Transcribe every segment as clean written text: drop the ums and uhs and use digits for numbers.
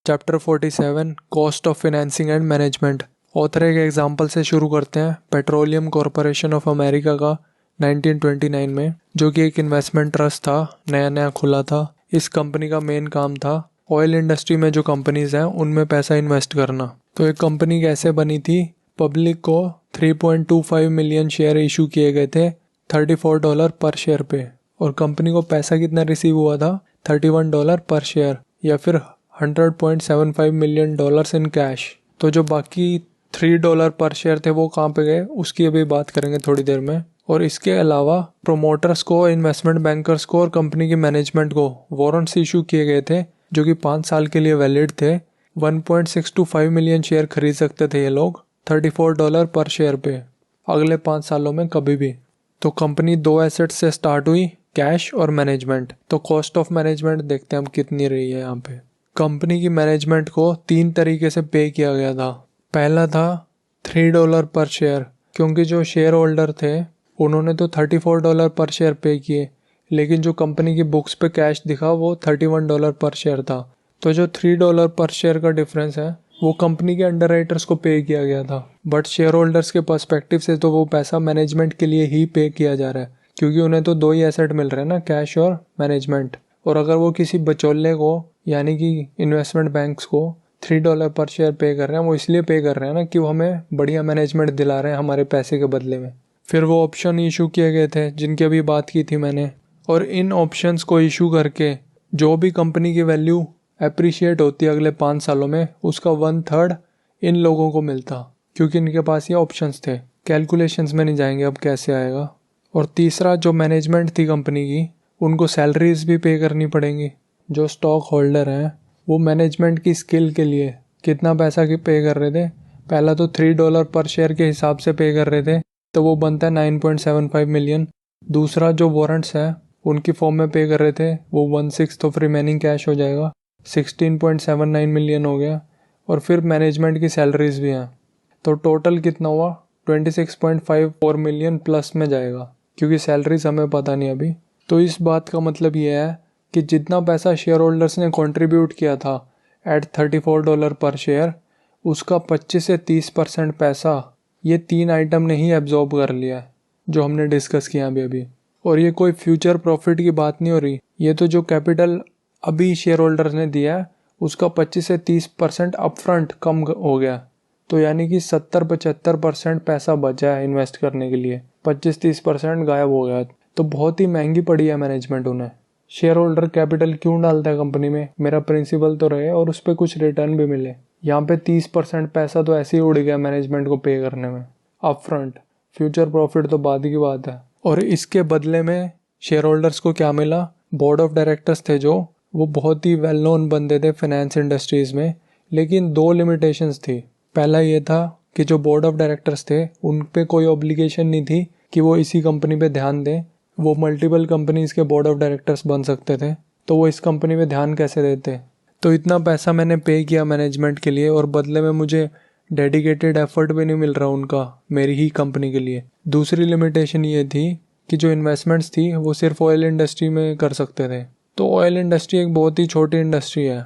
Chapter 47 cost of financing and management. Author एक example से शुरू करते हैं। पेट्रोलियम कॉरपोरेशन ऑफ अमेरिका का 1929 में, जो कि एक इन्वेस्टमेंट ट्रस्ट था, नया नया खुला था। इस कंपनी का मेन काम था ऑयल इंडस्ट्री में जो कंपनीज हैं उनमें पैसा इन्वेस्ट करना। तो एक कंपनी कैसे बनी थी? पब्लिक को 3.25 मिलियन शेयर इशू किए गए थे $34 पर शेयर पे, और कंपनी को पैसा कितना रिसीव हुआ था? $31 पर शेयर, या फिर $100.75 मिलियन इन कैश। तो जो बाकी $3 पर शेयर थे वो कहाँ पे गए, उसकी अभी बात करेंगे थोड़ी देर में। और इसके अलावा प्रोमोटर्स को, इन्वेस्टमेंट बैंकर्स को और कंपनी के मैनेजमेंट को वारंट्स इशू किए गए थे जो कि 5 साल के लिए वैलिड थे। 1.625 मिलियन शेयर खरीद सकते थे ये लोग $34 पर शेयर पे अगले 5 सालों में कभी भी। तो कंपनी 2 एसेट्स से स्टार्ट हुई, कैश और मैनेजमेंट। तो कॉस्ट ऑफ मैनेजमेंट देखते हैं हम कितनी रही है यहाँ पे। कंपनी की मैनेजमेंट को 3 तरीके से पे किया गया था। पहला था $3 पर शेयर, क्योंकि जो शेयर होल्डर थे उन्होंने तो $34 पर शेयर पे किए, लेकिन जो कंपनी की बुक्स पे कैश दिखा वो $31 पर शेयर था। तो जो $3 पर शेयर का डिफरेंस है वो कंपनी के अंडरराइटर्स को पे किया गया था, बट शेयर होल्डर्स के पर्सपेक्टिव से तो वो पैसा मैनेजमेंट के लिए ही पे किया जा रहा है, क्योंकि उन्हें तो 2 ही एसेट मिल रहे हैं ना, कैश और मैनेजमेंट। और अगर वो किसी बचौले को, यानी कि इन्वेस्टमेंट बैंक्स को $3 पर शेयर पे कर रहे हैं, वो इसलिए पे कर रहे हैं ना कि वो हमें बढ़िया मैनेजमेंट दिला रहे हैं हमारे पैसे के बदले में। फिर वो ऑप्शन इशू किए गए थे जिनकी अभी बात की थी मैंने, और इन ऑप्शंस को इशू करके जो भी कंपनी की वैल्यू अप्रिशिएट होती है अगले 5 सालों में, उसका 1/3 इन लोगों को मिलता, क्योंकि इनके पास ये ऑप्शंस थे। कैलकुलेशंस में नहीं जाएंगे अब कैसे आएगा। और तीसरा, जो मैनेजमेंट थी कंपनी की, उनको सैलरीज भी पे करनी पड़ेंगी। जो स्टॉक होल्डर हैं वो मैनेजमेंट की स्किल के लिए कितना पैसा की पे कर रहे थे? पहला तो $3 पर शेयर के हिसाब से पे कर रहे थे, तो वो बनता है 9.75 मिलियन। दूसरा, जो वारंट्स हैं उनकी फॉर्म में पे कर रहे थे, वो 1/6 ऑफ रिमेनिंग कैश हो जाएगा, 16.79 मिलियन हो गया। और फिर मैनेजमेंट की सैलरीज भी हैं, तो टोटल कितना हुआ? 26.54 मिलियन प्लस में जाएगा, क्योंकि सैलरीज हमें पता नहीं अभी। तो इस बात का मतलब ये है कि जितना पैसा शेयर होल्डर्स ने कंट्रीब्यूट किया था एट $34 पर शेयर, उसका 25 से 30% पैसा ये 3 आइटम ने ही एब्जॉर्ब कर लिया है, जो हमने डिस्कस किया अभी। और ये कोई फ्यूचर प्रॉफिट की बात नहीं हो रही, ये तो जो कैपिटल अभी शेयर होल्डर्स ने दिया है उसका 25 से 30% अपफ्रंट कम हो गया। तो यानी कि 70-75% पैसा बचा है इन्वेस्ट करने के लिए, 25-30% गायब हो गया। तो बहुत ही महंगी पड़ी है मैनेजमेंट उन्हें। शेयर होल्डर कैपिटल क्यों डालता है कंपनी में? मेरा प्रिंसिपल तो रहे और उस पर कुछ रिटर्न भी मिले। यहाँ पे 30% पैसा तो ऐसे ही उड़ गया मैनेजमेंट को पे करने में अपफ्रंट। फ्यूचर प्रॉफिट तो बाद की बात है। और इसके बदले में शेयर होल्डर्स को क्या मिला? बोर्ड ऑफ डायरेक्टर्स थे जो, वो बहुत ही वेल नोन बंदे थे फाइनेंस इंडस्ट्रीज में, लेकिन 2 लिमिटेशंस थी। पहला ये था कि जो बोर्ड ऑफ डायरेक्टर्स थे उन पे कोई ऑब्लिगेशन नहीं थी कि वो इसी कंपनी पे ध्यान दें। वो मल्टीपल कंपनीज के बोर्ड ऑफ डायरेक्टर्स बन सकते थे, तो वो इस कंपनी पे ध्यान कैसे देते? तो इतना पैसा मैंने पे किया मैनेजमेंट के लिए और बदले में मुझे डेडिकेटेड एफर्ट भी नहीं मिल रहा उनका मेरी ही कंपनी के लिए। दूसरी लिमिटेशन ये थी कि जो इन्वेस्टमेंट्स थी वो सिर्फ ऑयल इंडस्ट्री में कर सकते थे। तो ऑयल इंडस्ट्री एक बहुत ही छोटी इंडस्ट्री है,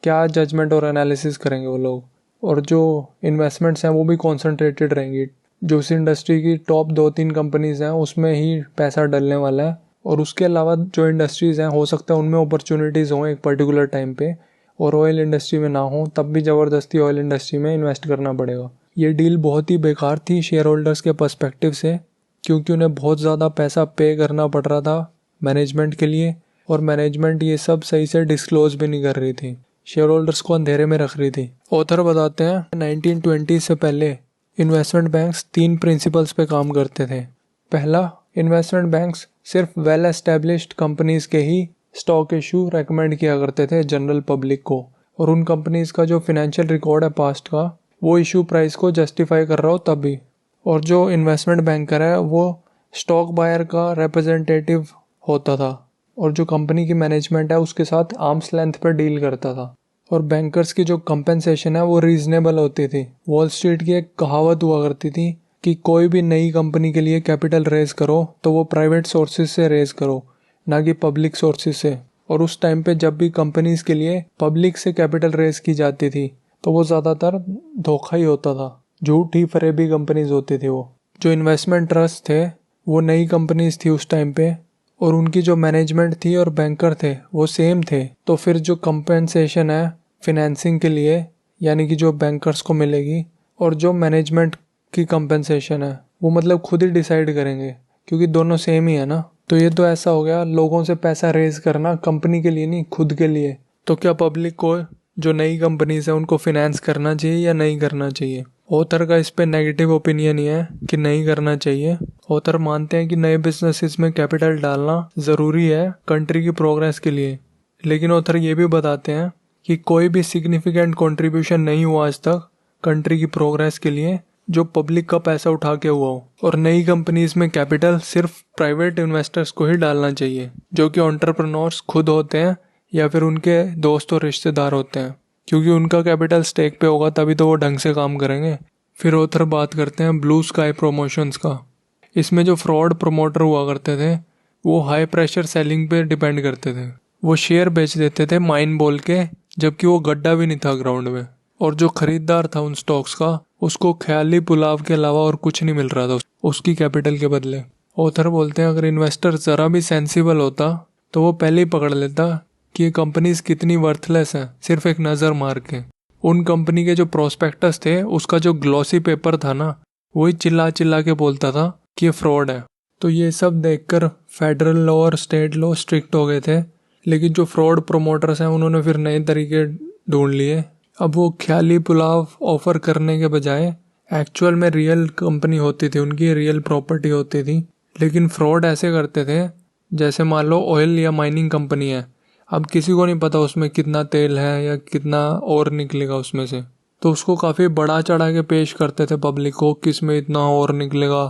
क्या जजमेंट और एनालिसिस करेंगे वो लोग? और जो इन्वेस्टमेंट्स हैं वो भी कॉन्सेंट्रेटेड रहेंगी। जो उस इंडस्ट्री की टॉप 2-3 कंपनीज हैं उसमें ही पैसा डलने वाला है, और उसके अलावा जो इंडस्ट्रीज हैं हो सकता है उनमें अपॉर्चुनिटीज़ हों एक पर्टिकुलर टाइम पे, और ऑयल इंडस्ट्री में ना हो, तब भी ज़बरदस्ती ऑयल इंडस्ट्री में इन्वेस्ट करना पड़ेगा। ये डील बहुत ही बेकार थी शेयर होल्डर्स के पर्सपेक्टिव से, क्योंकि उन्हें बहुत ज़्यादा पैसा पे करना पड़ रहा था मैनेजमेंट के लिए, और मैनेजमेंट ये सब सही से डिस्क्लोज भी नहीं कर रही थी, शेयर होल्डर्स को अंधेरे में रख रही थी। ऑथर बताते हैं 1920 से पहले इन्वेस्टमेंट बैंक्स 3 प्रिंसिपल्स पे काम करते थे। पहला, इन्वेस्टमेंट बैंक्स सिर्फ वेल एस्टेब्लिश्ड कंपनीज के ही स्टॉक इशू रेकमेंड किया करते थे जनरल पब्लिक को, और उन कंपनीज का जो फाइनेंशियल रिकॉर्ड है पास्ट का वो इशू प्राइस को जस्टिफाई कर रहा हो तभी। और जो इन्वेस्टमेंट बैंकर है वो स्टॉक बायर का रिप्रेजेंटेटिव होता था, और जो कंपनी की मैनेजमेंट है उसके साथ आर्म्स लेंथ पर डील करता था। और बैंकर्स की जो कंपेंसेशन है वो रीजनेबल होती थी। वॉल स्ट्रीट की एक कहावत हुआ करती थी कि कोई भी नई कंपनी के लिए कैपिटल रेज करो तो वो प्राइवेट सोर्सेज से रेज करो, ना कि पब्लिक सोर्सेज से। और उस टाइम पे जब भी कंपनीज के लिए पब्लिक से कैपिटल रेज की जाती थी तो वो ज़्यादातर धोखा ही होता था, झूठी फरेबी कंपनीज होती थी। वो जो इन्वेस्टमेंट ट्रस्ट थे वो नई कंपनीज थी उस टाइम पे, और उनकी जो मैनेजमेंट थी और बैंकर थे वो सेम थे। तो फिर जो कंपेंसेशन है फिनेंसिंग के लिए, यानी कि जो बैंकर्स को मिलेगी, और जो मैनेजमेंट की कंपेंसेशन है वो मतलब खुद ही डिसाइड करेंगे, क्योंकि दोनों सेम ही है ना। तो ये तो ऐसा हो गया लोगों से पैसा रेज करना कंपनी के लिए नहीं, खुद के लिए। तो क्या पब्लिक को जो नई कंपनीज है उनको फिनेंस करना चाहिए या नहीं करना चाहिए? ऑथर का इस पे नेगेटिव ओपिनियन ही है कि नहीं करना चाहिए। ऑथर मानते हैं कि नए बिजनेसेस में कैपिटल डालना ज़रूरी है कंट्री की प्रोग्रेस के लिए, लेकिन ऑथर ये भी बताते हैं कि कोई भी सिग्निफिकेंट कंट्रीब्यूशन नहीं हुआ आज तक कंट्री की प्रोग्रेस के लिए जो पब्लिक का पैसा उठा के हुआ हो। और नई कंपनीज में कैपिटल सिर्फ प्राइवेट इन्वेस्टर्स को ही डालना चाहिए, जो कि एंटरप्रेन्योर्स खुद होते हैं या फिर उनके दोस्त और रिश्तेदार होते हैं, क्योंकि उनका कैपिटल स्टेक पे होगा तभी तो वो ढंग से काम करेंगे। फिर ऑथर बात करते हैं ब्लू स्काई प्रमोशंस का। इसमें जो फ्रॉड प्रमोटर हुआ करते थे वो हाई प्रेशर सेलिंग पे डिपेंड करते थे। वो शेयर बेच देते थे माइन बोल के, जबकि वो गड्ढा भी नहीं था ग्राउंड में, और जो खरीदार था उन स्टॉक्स का उसको ख्याली पुलाव के अलावा और कुछ नहीं मिल रहा था उसकी कैपिटल के बदले। ऑथर बोलते हैं अगर इन्वेस्टर ज़रा भी सेंसिबल होता तो वो पहले ही पकड़ लेता कि ये कंपनीज कितनी वर्थलेस है सिर्फ एक नज़र मार के। उन कंपनी के जो प्रोस्पेक्टस थे उसका जो ग्लॉसी पेपर था ना, वही चिल्ला चिल्ला के बोलता था कि ये फ्रॉड है। तो ये सब देखकर फेडरल लॉ और स्टेट लॉ स्ट्रिक्ट हो गए थे, लेकिन जो फ्रॉड प्रोमोटर्स हैं उन्होंने फिर नए तरीके ढूंढ लिए। अब वो ख्याली पुलाव ऑफर करने के बजाय एक्चुअल में रियल कंपनी होती थी, उनकी रियल प्रॉपर्टी होती थी, लेकिन फ्रॉड ऐसे करते थे जैसे मान लो ऑयल या माइनिंग कंपनी है। अब किसी को नहीं पता उसमें कितना तेल है या कितना और निकलेगा उसमें से, तो उसको काफ़ी बड़ा चढ़ा के पेश करते थे पब्लिक को कि इसमें इतना और निकलेगा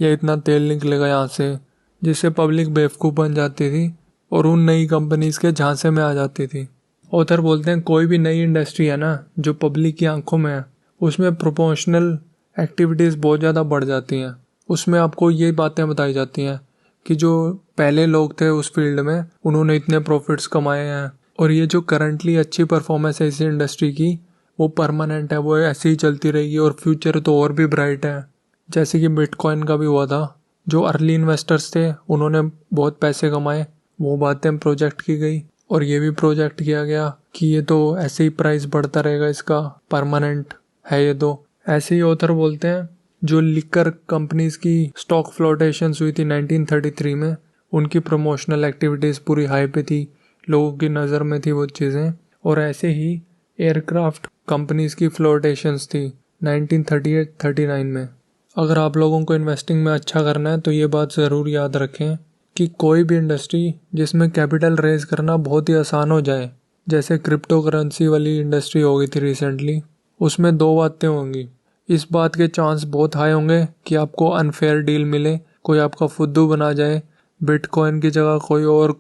या इतना तेल निकलेगा यहाँ से, जिससे पब्लिक बेवकूफ़ बन जाती थी और उन नई कंपनीज के झांसे में आ जाती थी। ऑथर बोलते हैं कोई भी नई इंडस्ट्री है ना जो पब्लिक की आंखों में है, उसमें प्रोपोर्शनल एक्टिविटीज़ बहुत ज़्यादा बढ़ जाती हैं। उसमें आपको ये बातें बताई जाती हैं कि जो पहले लोग थे उस फील्ड में उन्होंने इतने प्रॉफिट्स कमाए हैं, और ये जो करंटली अच्छी परफॉर्मेंस है इस इंडस्ट्री की वो परमानेंट है, वो ऐसे ही चलती रहेगी और फ्यूचर तो और भी ब्राइट है। जैसे कि बिटकॉइन का भी हुआ था, जो अर्ली इन्वेस्टर्स थे उन्होंने बहुत पैसे कमाए, वो बातें प्रोजेक्ट की गई, और ये भी प्रोजेक्ट किया गया कि ये तो ऐसे ही प्राइस बढ़ता रहेगा, इसका परमानेंट है ये। तो ऐसे ही ऑथर बोलते हैं जो लिकर कंपनीज की स्टॉक फ्लोटेशंस हुई थी 1933 में, उनकी प्रमोशनल एक्टिविटीज़ पूरी हाई पे थी, लोगों की नज़र में थी वो चीज़ें। और ऐसे ही एयरक्राफ्ट कंपनीज की फ्लोटेशंस थी 1938-39 में। अगर आप लोगों को इन्वेस्टिंग में अच्छा करना है तो ये बात ज़रूर याद रखें कि कोई भी इंडस्ट्री जिसमें कैपिटल रेज करना बहुत ही आसान हो जाए, जैसे क्रिप्टो करेंसी वाली इंडस्ट्री हो गई थी रिसेंटली, उसमें दो बातें होंगी। इस बात के चांस बहुत हाई होंगे कि आपको अनफेयर डील मिले, कोई आपका फुद्दू बना जाए, बिटकॉइन की जगह कोई और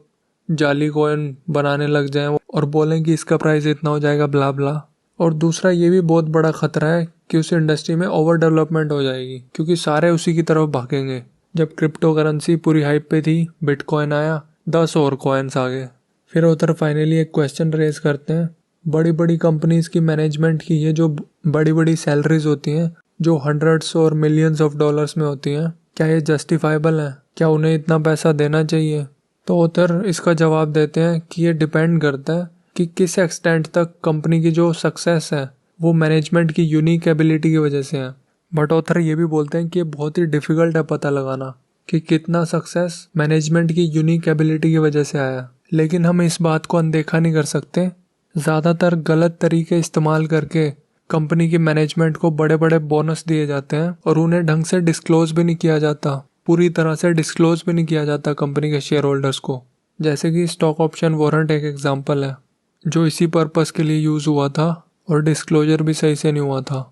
जाली कॉइन बनाने लग जाए और बोलें कि इसका प्राइस इतना हो जाएगा ब्ला ब्ला। और दूसरा ये भी बहुत बड़ा खतरा है कि उस इंडस्ट्री में ओवर डेवलपमेंट हो जाएगी, क्योंकि सारे उसी की तरफ भागेंगे। जब क्रिप्टो करेंसी पूरी हाइप पे थी, बिटकॉइन आया, 10 और कॉइन्स आ गए। फिर उधर फाइनली एक क्वेश्चन रेज करते हैं, बड़ी बड़ी कंपनीज की मैनेजमेंट की ये जो बड़ी बड़ी सैलरीज होती हैं जो हंड्रेड्स और मिलियंस ऑफ डॉलर्स में होती हैं, क्या ये जस्टिफाइबल है? क्या उन्हें इतना पैसा देना चाहिए? तो उधर इसका जवाब देते हैं कि ये डिपेंड करता है कि किस एक्सटेंट तक कंपनी की जो सक्सेस है वो मैनेजमेंट की यूनिक एबिलिटी की वजह से है। बट ऑथर ये भी बोलते हैं कि ये बहुत ही डिफिकल्ट है पता लगाना कि कितना सक्सेस मैनेजमेंट की यूनिक एबिलिटी की वजह से आया। लेकिन हम इस बात को अनदेखा नहीं कर सकते, ज़्यादातर गलत तरीके इस्तेमाल करके कंपनी की मैनेजमेंट को बड़े बड़े बोनस दिए जाते हैं और उन्हें ढंग से डिस्क्लोज भी नहीं किया जाता, पूरी तरह से डिस्क्लोज भी नहीं किया जाता कंपनी के शेयर होल्डर्स को। जैसे कि स्टॉक ऑप्शन वारंट एक एग्जांपल है जो इसी पर्पस के लिए यूज़ हुआ था और डिस्क्लोजर भी सही से नहीं हुआ था।